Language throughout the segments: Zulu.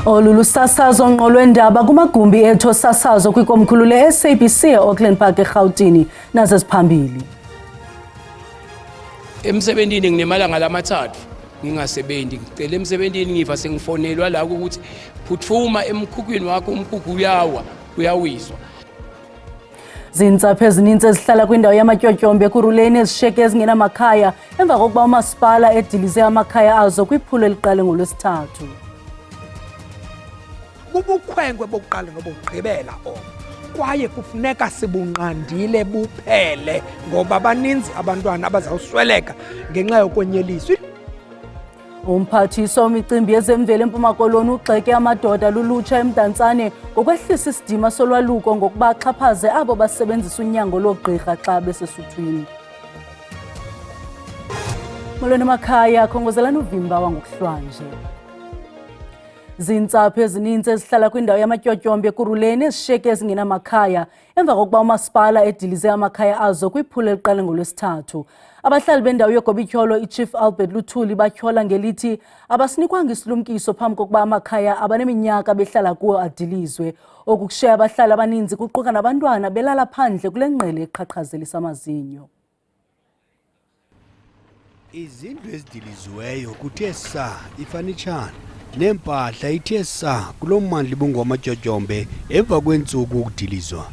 Olulu sasazo ngqolwendaba kumagumbi ethu sasazo kwikomkhulu le-SABC e-Auckland Park eGauteng nazo ziphambili. Emsebenzini nginemalanga lamathathu ngingasebenzi ngicela emsebenzini ngiva sengifonelwa la ukuthi phuthuma emkhukwini wakho umkhukhu uyawiswa. Zintsapho ezininzi ezihlala kwindawo yamatyotyombe eKuruleni ezishiyeke ezingenamakhaya emva kokuba umasipala edilize amakhaya azo kwiphulo eliqale ngoLwesithathu. Ubukhwenkwe bokuqala nobugqibela kwaye kufuneka sibunqandile buphele ngoba baninzi abantwana abazawusweleka ngenxa yokwenyeliswa. Umphathiswa wemicimbi yezemveli eMpuma Koloni ugxeke amadoda lulutsha eMdantsane ngokwehlisa isidima solwaluko ngokuba axhaphaze abo basebenzisa unyango loogqirha xa besesuthwini. Molweni emakhaya, khongozelani uvimba wangokuhlwanje. Zintsapho ezininzi ezihlala kwindawo yamatyotyombe eKuruleni ezishiyeke ezingenamakhaya emva kokuba umasipala edilize amakhaya azo kwiphulo eliqale ngoLwesithathu. Abahlali bendawo yeGobityholo iChief Albert Luthuli batyhola ngelithi abasinikwanga isilumkiso phambi kokuba amakhaya abaneminyaka behlala kuwo adilizwe. Oku kushiya abahlali abaninzi kuquka nabantwana belala phandle kule ngqele eqhaqhazelisa amazinyo. Izindlu ezidiliziweyo kuthe saa ifanitshana nempahla ithe saa kulo mmandla ibungwamatyotyombe emva kweentsuku ukudilizwa.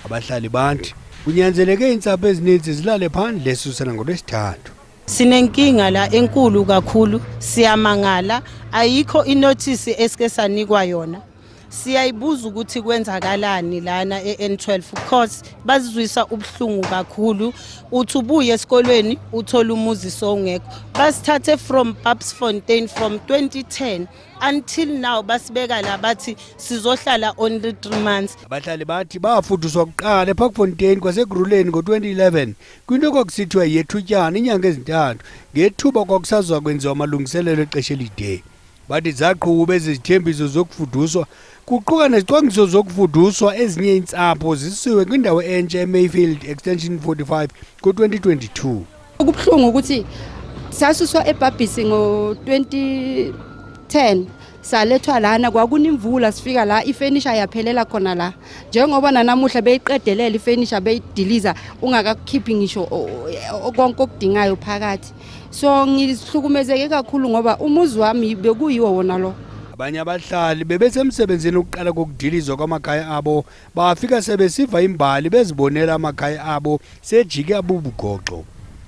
Abahlali bathi kunyanzeleke iintsapho ezininzi zilale phandle esusela ngoLwesithathu. Sinenkinga la enkulu kakhulu, siyamangala, ayikho inothisi esike sanikwa yona. Siyayibuza ukuthi kwenzakalani lana e-N12 because bazizwisa ubuhlungu kakhulu. Uthi ubuye esikolweni uthola umuzi songekho. Basithathe from Papsfontein from 2010 until now basibeka la bathi sizohlala only 3 months. Abahlali bathi bafuduswa kuqala eParkfontein kwaseGruleni ngo-2011 kwinto kwakusithiwa yethutyana inyanga ezintathu ngethuba kwakusazwa kwenziwa amalungiselelo exesha elide. Bathi zaqhuba ezizithembiso zokufuduswa kuquka nezicwangciso zokufuduswa ezinye iintsapho zisiwe kwindawo entsha eMayfield Extension 45 ngo-2022. Ukubuhlungu ukuthi sasuswa eBhabhisi ngo-2010 salethwa lana kwakunemvula sifika la ifurniture yaphelela khona la njengoba nanamuhla beyiqedelela ifurniture beyidiliza ungakakhiphi ngisho konke okudingayo phakathi. So ngihlukumezeke kakhulu ngoba umuzi wami bekuyiwo wona lo. Abanye abahlali bebesemsebenzini ukuqala kokudilizwa kwamakhaya abo bafika sebesiva imbali bezibonela amakhaya abo sejike abubugoxo.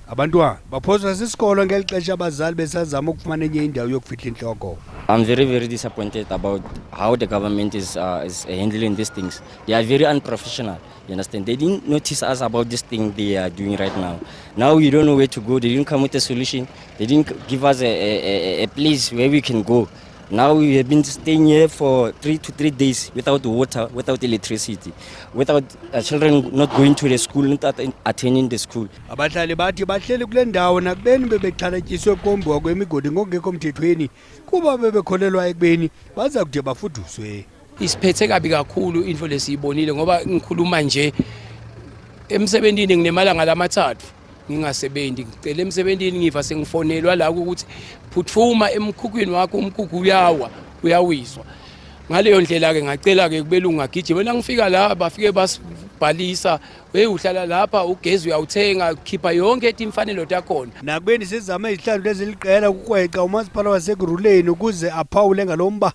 Abantwana baphoswa sisikolo ngeli xesha abazali besazama ukufumana enye indawo yokufihla intloko. I'm very disappointed about how the government is handling these things. They are very unprofessional. You understand? They didn't notice us about this thing they are doing right now. Now we don't know where to go. They didn't come with a solution. They didn't give us a place where we can go. Now we have been staying here for 3 days without water, without electricity, without children not going to the school, not attending the school. Abahlali bathi bahleli kule ndawo nakubeni bebexhalatyiswe kombiwa kwemigodi ngokungekho mthethweni kuba bebekholelwa ekubeni baza kude bafuduswe. Isiphethe kabi kakhulu into lesiyibonile ngoba ngikhuluma nje emsebenzini nginemalanga lamathathu ngingasebenzi ngicela emsebenzini ngiva sengifonelwa la ukuthi phuthuma emkhukwini wakho umkhukhu uyawiswa. Ngaleyo ndlela ke ngacela ke kubelungu ngagijima wena ngifika la bafike basibhalisa uhlala lapha ugezi uyawuthenga khipha yonke imfanelo yakhona. Nakubeni sizama izihlandlo eziliqela ukukweqa umasipala waseGruleni ukuze aphawule ngalomba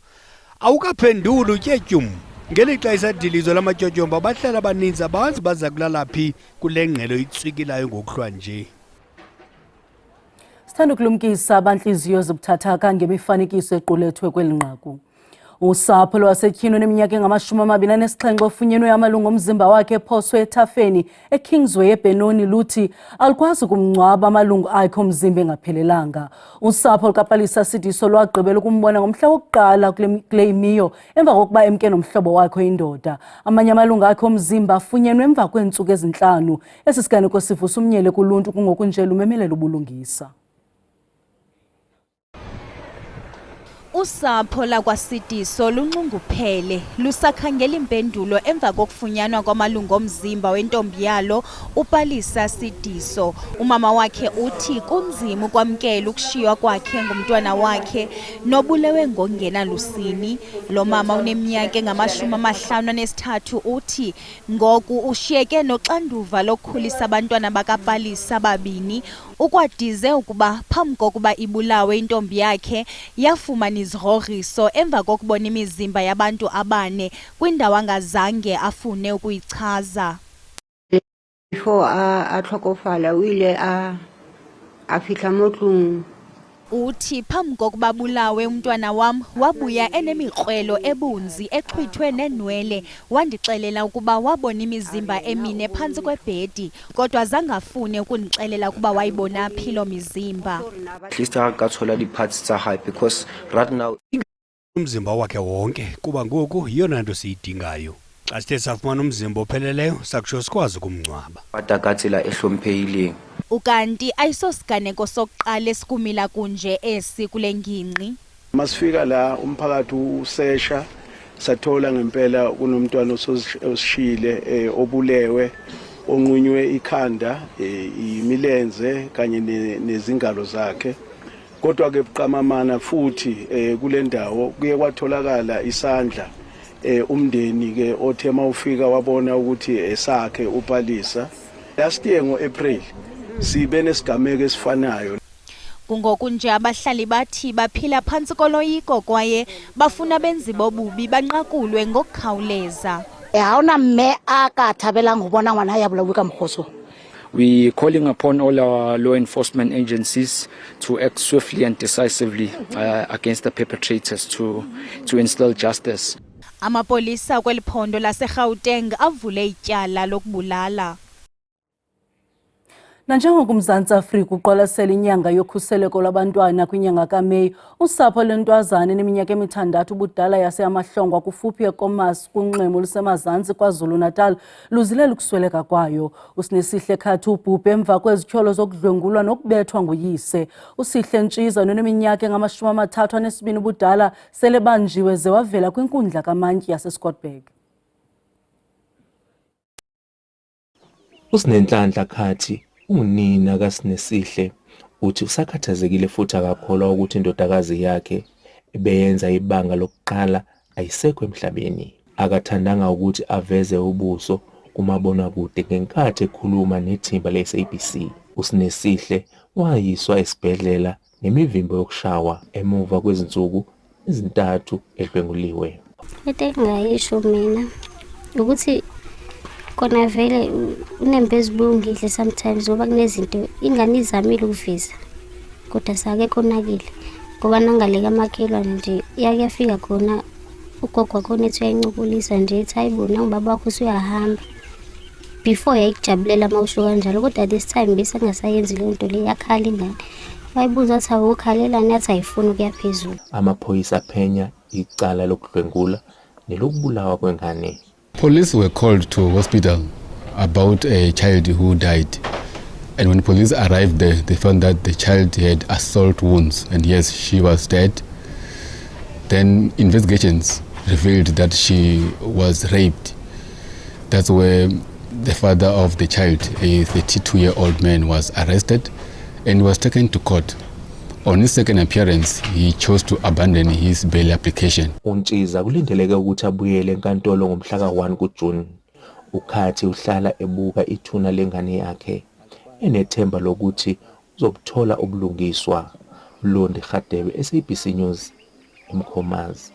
awukaphendula utyetyum. Ngelixa isadilizo lamatyotyombe abahlali abaninzi abanzi baza kulala phi kule ngqelo itswikilayo ngokuhlwa nje. Sithanda ukulumkisa abantliziyo zibuthathaka ngemifanekiso equlethwe kweli nqaku. Usapho lwasetyhini oneminyaka engama-27 ofunyenwe amalungu omzimba wakhe ephoswe ethafeni eKingsway eBenoni luthi alikwazi kumngcwaba amalungu akhe omzimba engaphelelanga. Usapho lukaPalisa Sidiso lwagqibela ukumbona ngomhla wokuqala kule imiyo emva kokuba emke nomhlobo wakhe oyindoda. Amanye amalungu akhe omzimba afunyenwe emva kweentsuku ezintlanu. Esi siganeko sivusa umnyele kuluntu kungokunje lumemelela ubulungisa. Usapho lakwaSidiso lunxunguphele lusakhangela impendulo emva kokufunyanwa kwamalungu omzimba wentombi yalo uPalisa Sidiso. Umama wakhe uthi kunzima ukwamkela ukushiywa kwakhe ngumntwana wakhe nobulewe ngongena lusini. Lo mama uneminyaka engama-53 uthi ngoku ushiyeke noxanduva lokukhulisa abantwana bakaPalisa babini ukwadize ukuba phambi kokuba ibulawe intombi yakhe yafumana izigrogriso emva kokubona imizimba yabantu abane kwindawo angazange afune ukuyichaza. Before a tlhokofala o ile a fihla mo tlung. Uthi phambi kokuba bulawe umntwana wam wabuya enemikrwelo ebunzi exhwithwe nenwele wandixelela ukuba wabona imizimba emine phantsi kwebhedi kodwa zangafune ukundixelela ukuba wayibona phi lo mizimba. At least akathola di-parts tsa hayi because right now umzimba wakhe wonke kuba ngoku yiyona nto siyidingayo. Xa sithe safumana umzimba opheleleyo sakutsho sikwazi ukumngcwaba. atakatsela ehlomphehileng. Ukanti ayisosiganeko sokuqala esikumila kunje esi kule ngingqi. Masifika la umphakathi usesha sathola ngempela kunomntwana osishile obulewe onqunywe ikhanda imilenze kanye nezingalo zakhe. Kodwa ke buqamamana futhi kule ndawo kuye kwatholakala isandla umndeni ke othe mawufika wabona ukuthi esakhe uPalisa. Last year ngo-April sibe nesigameko esifanayo. Kungoku nje abahlali bathi baphila phantsi koloyiko kwaye bafuna benzi bobubi banqakulwe ngokukhawuleza. Haona mme a ka thabelang go bona ngwana ya bolawe ka mogotso. We calling upon all our law enforcement agencies to act swiftly and decisively against the perpetrators to instill justice. Amapolisa kweliphondo laseGauteng avule ityala lokubulala. Nanjengoko uMzantsi Afrika uqwalasela inyanga yokhuseleko lwabantwana kwinyanga kaMeyi, usapho lentwazana eneminyaka emithandathu ubudala yaseAmahlongwa kufuphi eKomas kunxweme olusemazantsi KwaZulu-Natal luzilela ukusweleka kwayo. Usinesihle Khathi ubhubhe emva kwezityholo zokudlwengulwa nokubethwa nguyise. Usihle Ntshiza noneminyaka engama-32 ubudala sele banjiwe ze wavela kwinkundla kamantyi yaseScottsburg. Usinenhlanhla Khathi unina kaSinesihle uthi usakhathazekile futhi akakholwa ukuthi indodakazi yakhe ebeyenza ibanga lokuqala ayisekho emhlabeni. Akathandanga ukuthi aveze ubuso kumabonakude ngenkathi ekhuluma nethimba le-SABC. Usinesihle wayiswa esibhedlela nemivimbo yokushawa emuva kwezinsuku ezintathu edlwenguliwe. Into engingayisho mina ukuthi kona vele unembezibungile sometimes ngoba kunezinto ingane izamile ukuvisa kodwa sake konakile ngoba nangaleka amakhelwane nje yakuyafika khona ugogo wakho nethi uyayincukulisa nje ethi ayibona ngibaba wakho usuyahamba before yayijabulela mawusho kanjalo kodwa this time bese angasayenzi le nto le yakhala ingane wayibuza athi awukhalelani athi ayifuni ukuya phezulu. Amaphoyisa aphenya icala lokudlwengula nelokubulawa kwengane. Police were called to hospital about a child who died. And when police arrived there, they found that the child had assault wounds. And yes, she was dead. Then investigations revealed that she was raped. That's where the father of the child, a 32-year-old man, was arrested and was taken to court. On his second appearance, he chose to abandon his bail application. Untshiza kulindeleke ukuthi abuyele enkantolo ngomhla ka-1 kuJuni. Ukhathi uhlala ebuka ithuna lengane yakhe enethemba lokuthi uzobuthola ubulungiswa. Londi Radebe, SABC News, eMkhomazi.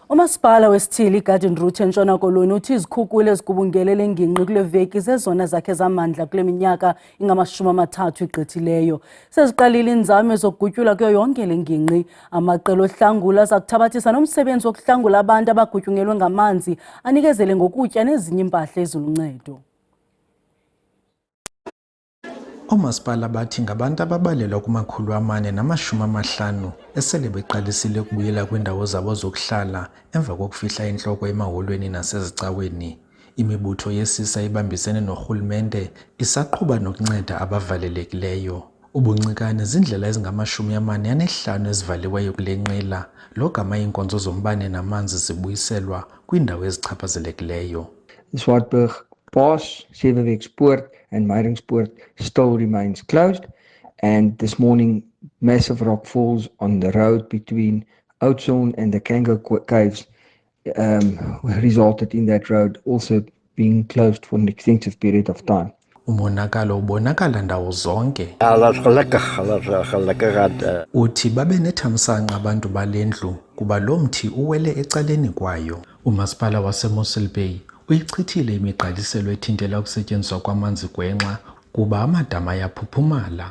Umasipala wesithili Garden Route eNtshona Koloni uthi izikhukhula ezigubungelele ingingqi kule veki zezona zakhe zamandla kule minyaka ingama-30 igqithileyo. Seziqalile inzame zokugutyula kuyo yonke le ngingqi. Amaqela ohlangula aza kuthabathisa nomsebenzi wokuhlangula abantu abagutyungelwe ngamanzi anikezele ngokutya nezinye impahla eziluncedo. Omasipala bathi ngabantu ababalelwa kuma-450 esele beqalisile ukubuyela kwindawo zabo zokuhlala emva kokufihla intloko emaholweni nasezicaweni. Imibutho yesisa ibambisene norhulumente isaqhuba nokunceda abavalelekileyo. Ubuncikane zindlela ezingama-45 ezivaliweyo kule nqila logama iinkonzo zombane namanzi zibuyiselwa kwiindawo ezichaphazelekileyo. Swartberg Pass, Sewewekspoort and Meyringspoort still remains closed, and this morning massive rock falls on the road between Oudtshoorn and the Kango Caves resulted in that road also being closed for an extensive period of time. Umonakalo ubonakala ndawo zonke. Uthi babe nethamsanqa abantu balendlu kuba lo mthi uwele ecaleni kwayo. Umasipala waseMossel Bay uyichithile imigqaliselo ethintela ukusetyenziswa kwamanzi gwenxa kuba amadama ayaphuphumala.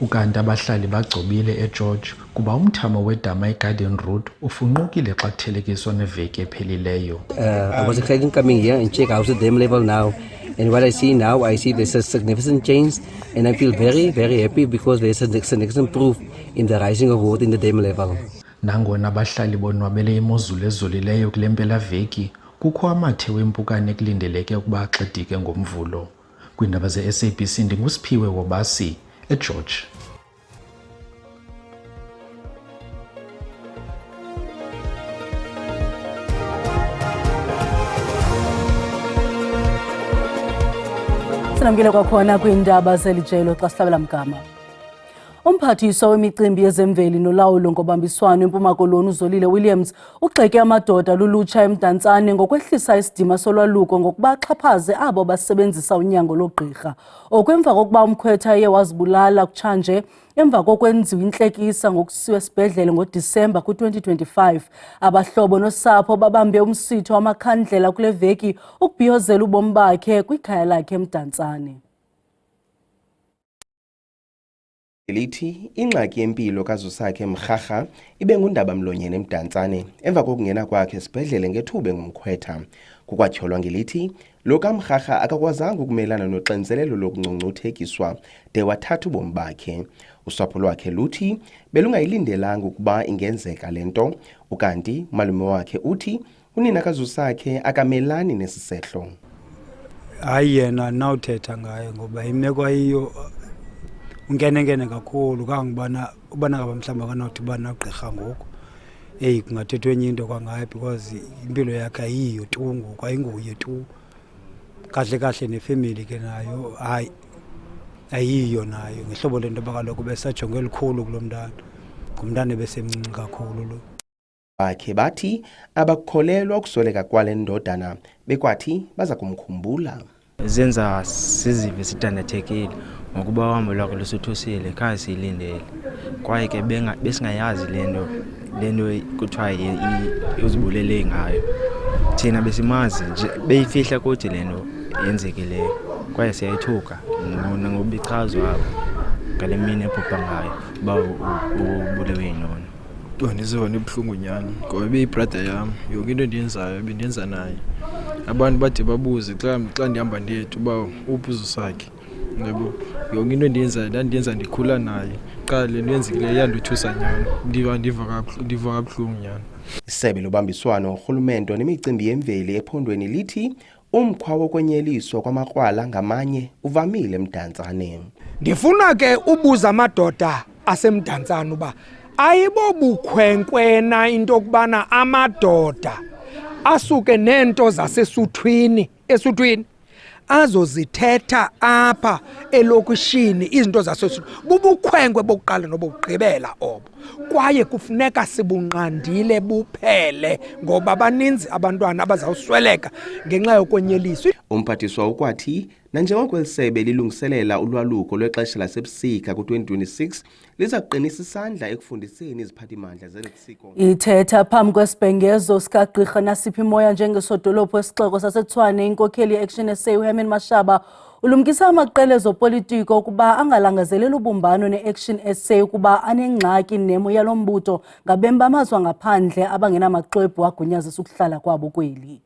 Ukanti abahlali bagcobile eGeorge kuba umthamo wedama iGarden Route ufunqukile xa kuthelekiswa neveki ephelileyo. I was excited coming here and check how's the dam level now. And what I see now, I see there's a significant change, and I feel very, very happy because there's a significant proof in the rising of water in the dam level. Nangona abahlali bonwabele imozulu ezolileyo kule mpelaveki, kukho amathe wempukane ekulindeleke ukuba axedike ngomvulo. Kwiindaba ze-SABC ndinguSiphiwe Wobasi eGeorge. Sinamkile kwakhona kwiindaba zelijelo xa sihlabela mgama. Umphathiswa wemicimbi yezemveli nolawulo ngobambiswano eMpuma Koloni uZolile Williams ugxeke amadoda lulutsha eMdantsane ngokwehlisa isidima solwaluko ngokuba axhaphaze abo basebenzisa unyango logqirha. Okwemva kokuba umkhwetha eye wazibulala kutshanje emva kokwenziwa intlekisa ngokusiwa esibhedlele ngoDisemba ku-2025. Abahlobo nosapho babambe umsitho wamakhandlela kule veki ukubhiyozela ubomi bakhe kwikhaya lakhe eMdantsane. Lithi ingxaki yempilo kazusakhe Mrharha ibe ngundaba mlonyeni eMdantsane emva kokungena kwakhe esibhedlele ngethuba ngumkhwetha. Kukwatyholwa ngelithi lo kaMrharha akakwazanga ukumelana noxinzelelo lokungcungcuthekiswa de wathatha ubomi bakhe. Usapho lwakhe luthi belungayilindelanga ukuba ingenzeka lento, ukanti malume wakhe uthi unina kazusakhe akamelani nesisehlo. Hayi yena nawuthetha ngayo ngoba imeko ayiyo ungene kakhulu kangubana ubana ngaba mhlamba kanothi bana ugqirha ngoku kungathethwa enye into kwangayo because impilo yakhe ayiyo tu ngoku ayinguye tu kahle nefamily ke nayo hayi ayiyo nayo ngehlobo lento bakaloku besajonge elikhulu kulomntana ngumntana besemncinci kakhulu lo. Bakhe bathi abakholelwa ukusoleka kwale ndodana bekwathi baza kumkhumbula. Zenza sizive sidandathekile ngokuba uhambo lwakhe lusuthusile khazi siyilindele kwaye ke besingayazi lento kuthiwa uzibulele ngayo. Thina besimazi nje beyifihla kuthi lento yenzekileyo kwaye siyayithuka ngoba ichazwa ngale mini ebhubha ngayo uba ubulewe yinona. Ndiziva ndibuhlungu nyani ngoba beyibrother yam yonke into endiyenzayo bendenza naye. Abantu bade babuze xa ndihamba ndethu uba uphi uzusakhe. Yebo yonke into endiyenza ndikhula naye. Xa le nto yenzekileyo yandothusa nyani. Ndiva kabuhlungu nyani. Isebe lobambiswano urhulumente nemicimbi yemveli ephondweni lithi umkhwa wokwenyeliswa kwamakrwala ngamanye uvamile eMdantsane. Ndifuna ke ubuza amadoda aseMdantsane uba ayibobukhwenkwena into okubana amadoda asuke nento zasesuthwini azozithetha apha elokishini izinto zasesuthwini. Bubukhwenkwe bokuqala nobugqibela obo kwaye kufuneka sibunqandile buphele ngoba baninzi abantwana abazawusweleka ngenxa yokwenyeliswa. Umphathiswa ukwathi nanjengoko elisebe lilungiselela ulwaluko lwexesha lasebusika ku-2026 liza kuqinisa isandla ekufundiseni iziphathimandla zelesiko. Ithetha phambi kwesibhengezo sikagqirha Nasiphi Moya njengesodolophu esixeko saseTshwane inkokheli ye-Action SA uHerman Mashaba ulumkisa amaqela ezopolitiko ukuba angalangazeleli ubumbano ne-Action SA ukuba anengxaki nemo yalo mbutho ngabemi bamazwe ngaphandle abangenamaxwebhu agunyazisa ukuhlala kwabo kweli.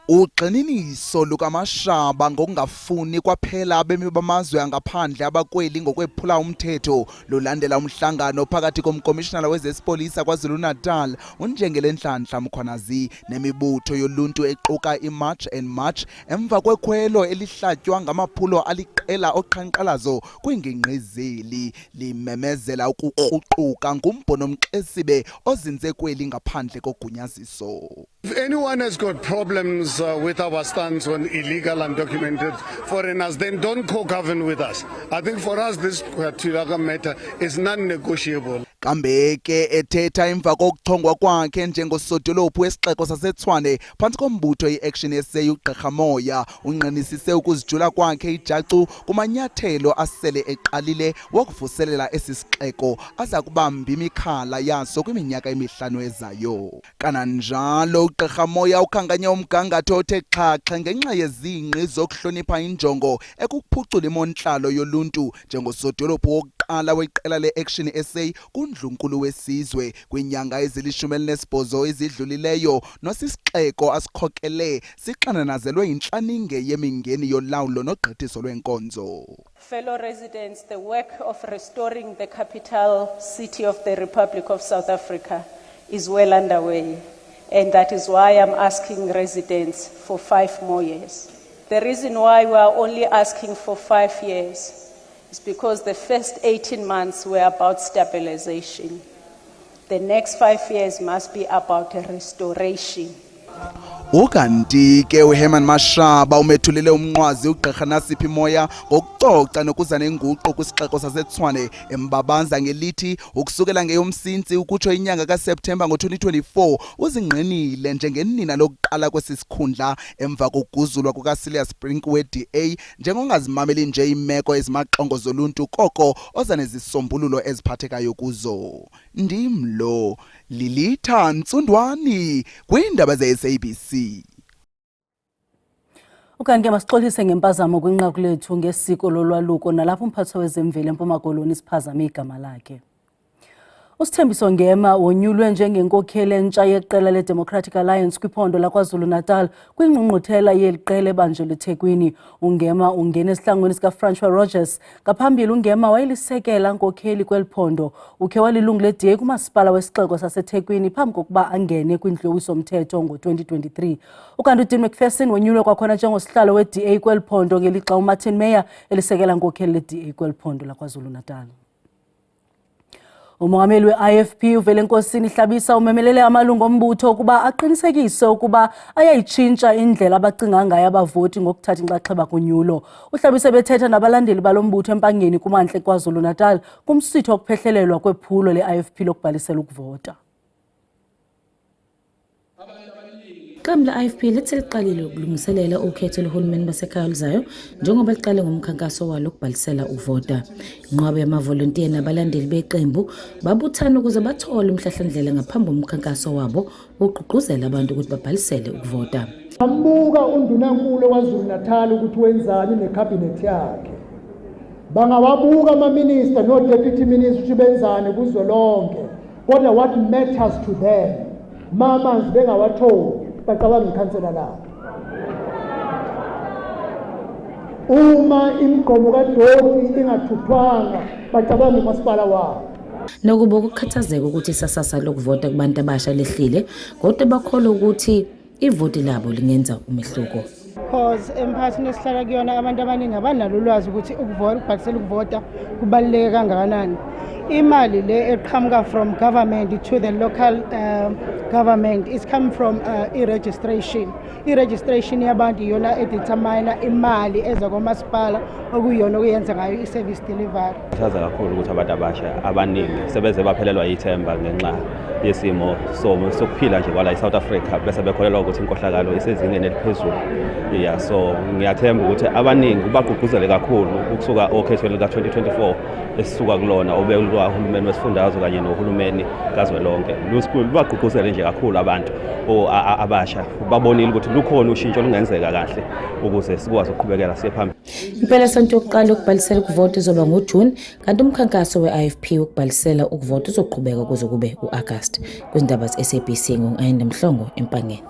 Ugxininiso lukaMashaba ngokungafuni kwaphela abemi bamazwe angaphandle abakweli ngokwephula umthetho lulandela umhlangano phakathi komkomishinala wezesipolisa KwaZulu-Natal uNjengele Nhlanhla Mkhwanazi nemibutho yoluntu equka iMarch and March emva kwekhwelo elihlatywa ngamaphulo aliqela oqhankqalazo kwingingqizeli limemezela ukukruquka nguMbhono Mxesibe ozinze kweli ngaphandle kogunyaziso. If anyone has got problems with our stance on illegal undocumented foreigners, then don't co-govern with us. I think for us this particular matter is non-negotiable. Kambe ke ethetha emva kokuthongwa kwakhe njengosodolophu wesixeko saseTshwane phantsi kombutho iAction SA uGqirha Moya unqenisise ukuzijula kwakhe ijacu kumanyathelo asele eqalile wokuvuselela esi sixeko aza kubamba imikhala yaso kwiminyaka emihlanu ezayo. Kananjalo uGqirha Moya ukhankanya umgangatho othe xhaxha ngenxa yezingqi zokuhlonipha injongo ekuphucula imontlalo yoluntu njengosodolophu wokuqala weqela leAction SA Ndlunkulu wesizwe kwinyanga ezili-18 ezidlulileyo nosisixeko asikhokele sixananazelwe yintlaninge yemingeni yolawulo nogqithiso lwenkonzo. Fellow residents, the work of restoring the capital city of the Republic of South Africa is well underway, and that is why I'm asking residents for 5 more years. The reason why we are only asking for 5 years is because the first 18 months were about stabilization. The next 5 years must be about a restoration. Ukanti ke uHerman Mashaba umethulile umnqwazi uGqirha Nasiphi Moya ngokucoca nokuza nenguqu kwisixeko saseTshwane embabanza ngelithi ukusukela ngeyomsintsi ukutsho inyanga kaSeptemba ngo-2024 uzingqinile njengenina lokuqala kwesisikhundla emva kokuguzulwa kukaSilas Brink we-DA njengongazimameli nje imeko ezimaqongo zoluntu koko oza nezisombululo eziphathekayo kuzo. Ndimlo Lilitha Ntsundwani kwiindaba ze-SABC. Ukanti masixolise ngempazamo kwinqaku lethu ngesiko lolwaluko nalapho umphathiswa wezemveli eMpuma Koloni siphazame igama lakhe. Usithembiso Ngema wonyulwe njengenkokheli entsha yeqela leDemocratic Alliance kwiphondo laKwaZulu-Natal kwingqungquthela yeliqela ebanjelwe eThekwini. uNgema ungena esihlangwini sikaFrancois Rogers. Ngaphambili uNgema wayelisekela nkokheli kweliphondo. Ukhe walilungu leDA kumasipala wesixeko saseThekwini phambi kokuba angene kwindlu yowiso-mthetho ngo-2023. Ukanti uDean McPherson wonyulwe kwakhona njengosihlalo weDA kweliphondo ngelixa uMartin Meyer elisekela nkokheli leDA kweliphondo laKwaZulu-Natal. Umongameli we-IFP uVelenkosini Hlabisa umemelele amalungu ombutho ukuba aqinisekise ukuba ayayitshintsha indlela abacinga ngayo abavoti ngokuthatha inxaxheba kunyulo. uHlabisa bethetha nabalandeli balombutho empangeni kuMantla KwaZulu-Natal kumsitho wokuphehlelelwa kwephulo le-IFP lokubhalisela ukuvota. Iqembu le-IFP lithe liqalile ukulungiselela ukhetho lohulumeni basekhaya oluzayo njengoba liqale ngomkhankaso walo ukubhalisela ukuvota. Inqwaba yamavolontiya nabalandeli beqembu babuthana ukuze bathole umhlahlandlela ngaphambi komkhankaso wabo wokuqhuquzela abantu ukuthi babhalisele ukuvota. Bambuka undunankulu waZulu-Natal ukuthi wenzani nekhabhinethi yakhe. Bangawabuka ama-minister no-deputy minister ukuthi benzani kuzwelonke. Kodwa what matters to them mamanzi bengawatholi bacabanga ikhansela lapho. Uma imigqomo kaDoti ingathuthwanga bacabanga umasipala wabo. Nakuba ukukhathazeka ukuthi isasasa lokuvota kubantu abasha lehlile, kodwa bakholwa ukuthi ivoti labo lingenza umehluko. Because emphakathini esihlala kuyona abantu abaningi abanalo ulwazi ukuthi ukubhalisela ukuvota kubaluleke kangakanani. Imali le eqhamuka from government to the local government is come from i-registration. I-registration yabantu iyona edetermine imali eza kwamasipala okuyiyona okuyenza ngayo i-service delivery. Saza kakhulu ukuthi abantu abasha abaningi sebeze baphelelwa yithemba ngenxa yesimo sokuphila nje kwala eSouth Africa bese bekholelwa ukuthi inkohlakalo isezingeni eliphezulu. Yeah, so ngiyathemba ukuthi abaningi bagqugquzele kakhulu ukusuka okhethweni lika 2024 esisuka kulona obelwa uhulumeni wesifundazwe kanye nohulumeni kazwelonke. Bagqugquzele nje kakhulu abantu abasha babonile ukuthi lukhona ushintsho lungenzeka kahle ukuze sikwazi ukuqhubekela siye phambili. Impela sonto yokuqala ukubhalisela ukuvota izoba ngoJune kanti umkhankaso we-IFP ukubhalisela ukuvota uzoqhubeka kuze kube uAugust. Kwizindaba ze-SABC ngo-Ayanda Mhlongo empangeni.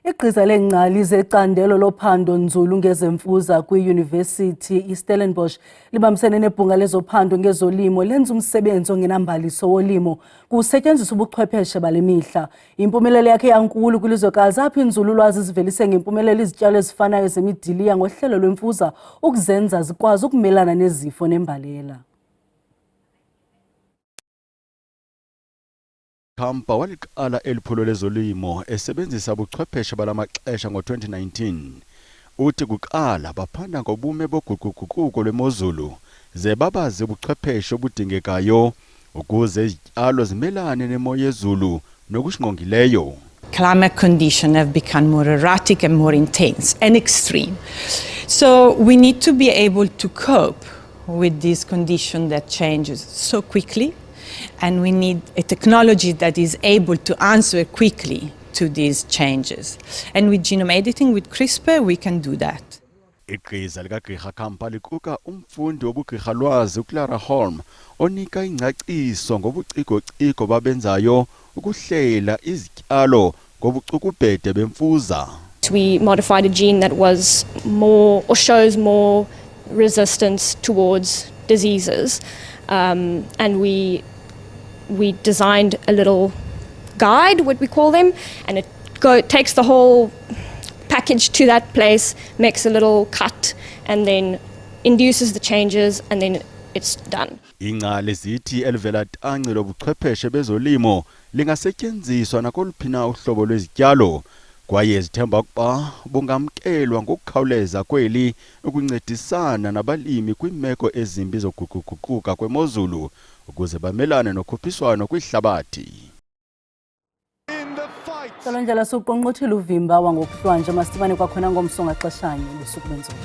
Igqiza lengcali zecandelo lophando nzulu ngezemfuza kwiYunivesithi iStellenbosch libambisene nebhunga lezophando ngezolimo lenza umsebenzi ongenambaliso wolimo kusetyenziswa ubuchwepheshe bale mihla. Impumelelo yakhe yankulu kwilizwekazi apho inzululwazi zivelise ngempumelelo izityalo ezifanayo zemidiliya ngohlelo lwemfuza ukuzenza zikwazi ukumelana nezifo nembalela. Khampa waliqala eliphulo lezolimo esebenzisa ubuchwepheshe balamaxesha ngo-2019. Uthi kuqala baphanda ngobume boguquguquko lwemozulu ze babazi ubuchwepheshe obudingekayo ukuze izityalo zimelane nemo yezulu nokushingqongileyo. Climate conditions have become more erratic and more intense and extreme. So we need to be able to cope with this condition that changes so quickly. And we need a technology that is able to answer quickly to these changes. And with genome editing, with CRISPR, we can do that. Igqiza likaGqirha Khampa liquka umfundi wobugqirha lwazi uClara Holm onika ingcaciso ngobuciko babenzayo ukuhlela izityalo ngobucukubhede bemfuza. We modified a gene that was more or shows more resistance towards diseases, and we designed a little guide, what we call them, and it takes the whole package to that place, makes a little cut, and then induces the changes, and then it's done. Ingcali zithi elivela tanci lobuchwepheshe bezolimo lingasetyenziswa nakoluphina uhlobo lwezityalo kwaye zithemba ukuba bungamkelwa ngokukhawuleza kweli ukuncedisana nabalimi kwimeko ezimbi zokuguquguquka kwemozulu ukuze bamelane nokhuphiswano kwihlabathi. Salonjala suqonqothela uvimba wangokuhlwanje masibane kwakhona ngomsonga xeshanye lusuku lwenzolo.